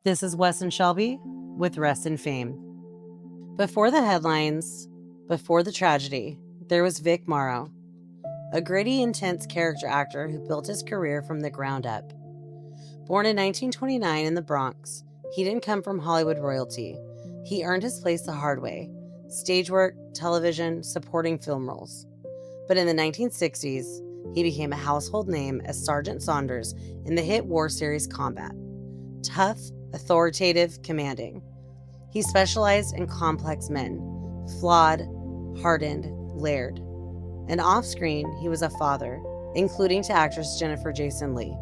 This is Wes and Shelby with Rest in Phame. Before the headlines, before the tragedy, there was Vic Morrow, a gritty, intense character actor who built his career from the ground up. Born in 1929 in the Bronx, he didn't come from Hollywood royalty. He earned his place the hard way: stage work, television, supporting film roles. But in the 1960s, he became a household name as Sergeant Saunders in the hit war series Combat. Tough, authoritative, commanding. He specialized in complex men, flawed, hardened, layered. And off-screen, he was a father, including to actress Jennifer Jason Leigh.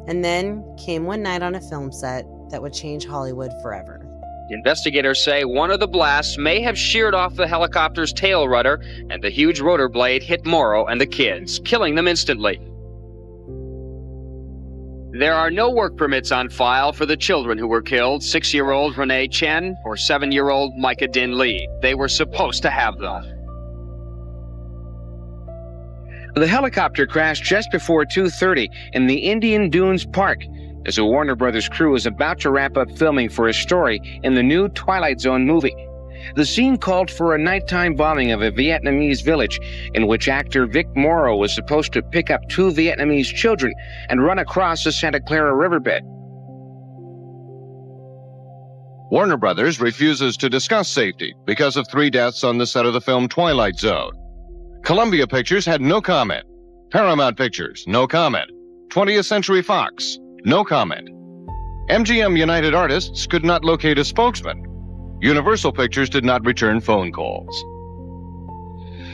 And then came one night on a film set that would change Hollywood forever. Investigators say one of the blasts may have sheared off the helicopter's tail rudder, and the huge rotor blade hit Morrow and the kids, killing them instantly. There are no work permits on file for the children who were killed: 6-year-old Renee Chen or 7-year-old Micah Din Lee. They were supposed to have them. The helicopter crashed just before 2:30 in the Indian Dunes Park as a Warner Brothers crew is about to wrap up filming for a story in the new Twilight Zone movie. The scene called for a nighttime bombing of a Vietnamese village in which actor Vic Morrow was supposed to pick up 2 Vietnamese children and run across the Santa Clara riverbed. Warner Brothers refuses to discuss safety because of 3 deaths on the set of the film Twilight Zone. Columbia Pictures had no comment. Paramount Pictures, no comment. 20th Century Fox, no comment. MGM United Artists could not locate a spokesman. Universal Pictures did not return phone calls.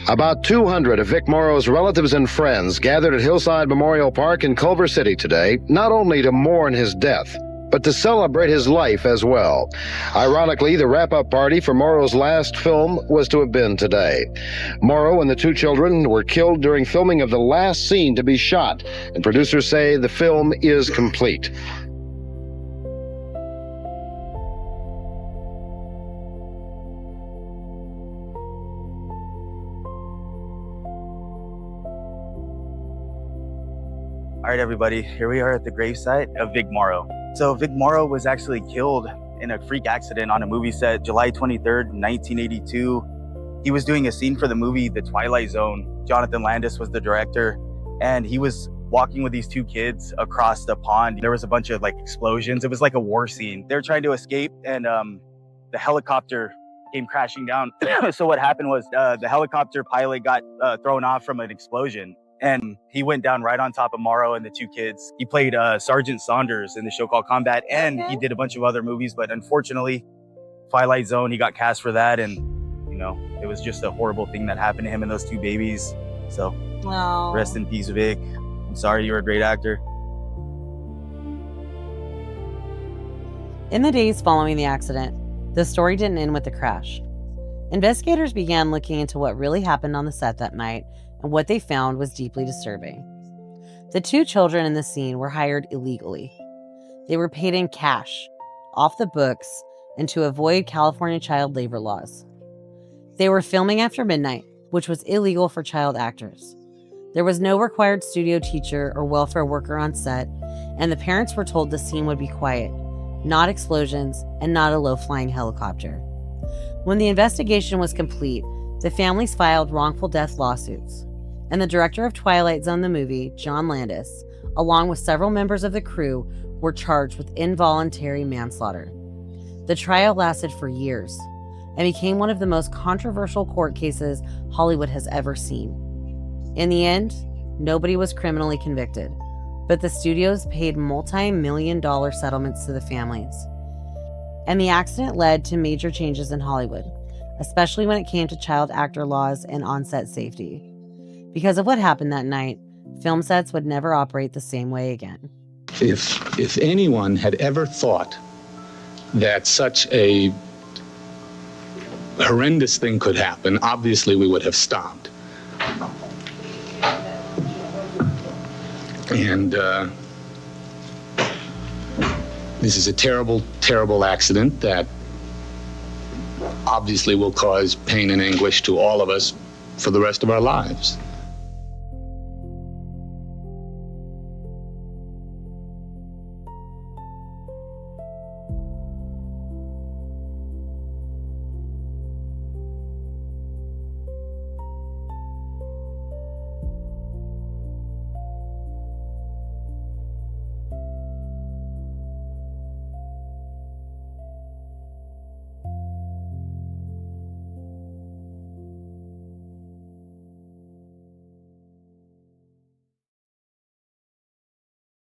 About 200 of Vic Morrow's relatives and friends gathered at Hillside Memorial Park in Culver City today, not only to mourn his death, but to celebrate his life as well. Ironically, the wrap-up party for Morrow's last film was to have been today. Morrow and the 2 children were killed during filming of the last scene to be shot, and producers say the film is complete. All right, everybody, here we are at the gravesite of Vic Morrow. So Vic Morrow was actually killed in a freak accident on a movie set July 23rd, 1982. He was doing a scene for the movie The Twilight Zone. Jonathan Landis was the director, and he was walking with these 2 kids across the pond. There was a bunch of explosions. It was like a war scene. They were trying to escape, and the helicopter came crashing down. So what happened was the helicopter pilot got thrown off from an explosion. And he went down right on top of Morrow and the 2 kids. He played Sergeant Saunders in the show called Combat, and he did a bunch of other movies. But unfortunately, Twilight Zone, he got cast for that. And, it was just a horrible thing that happened to him and those 2 babies. So Rest in peace, Vic. I'm sorry, you were a great actor. In the days following the accident, the story didn't end with the crash. Investigators began looking into what really happened on the set that night, and what they found was deeply disturbing. The 2 children in the scene were hired illegally. They were paid in cash, off the books, and to avoid California child labor laws. They were filming after midnight, which was illegal for child actors. There was no required studio teacher or welfare worker on set, and the parents were told the scene would be quiet, not explosions, and not a low-flying helicopter. When the investigation was complete, the families filed wrongful death lawsuits, and the director of Twilight Zone, the movie, John Landis, along with several members of the crew, were charged with involuntary manslaughter. The trial lasted for years and became one of the most controversial court cases Hollywood has ever seen. In the end, nobody was criminally convicted, but the studios paid multi-million-dollar settlements to the families. And the accident led to major changes in Hollywood, especially when it came to child actor laws and on-set safety. Because of what happened that night, film sets would never operate the same way again. If anyone had ever thought that such a horrendous thing could happen, obviously we would have stopped. And this is a terrible, terrible accident that obviously will cause pain and anguish to all of us for the rest of our lives.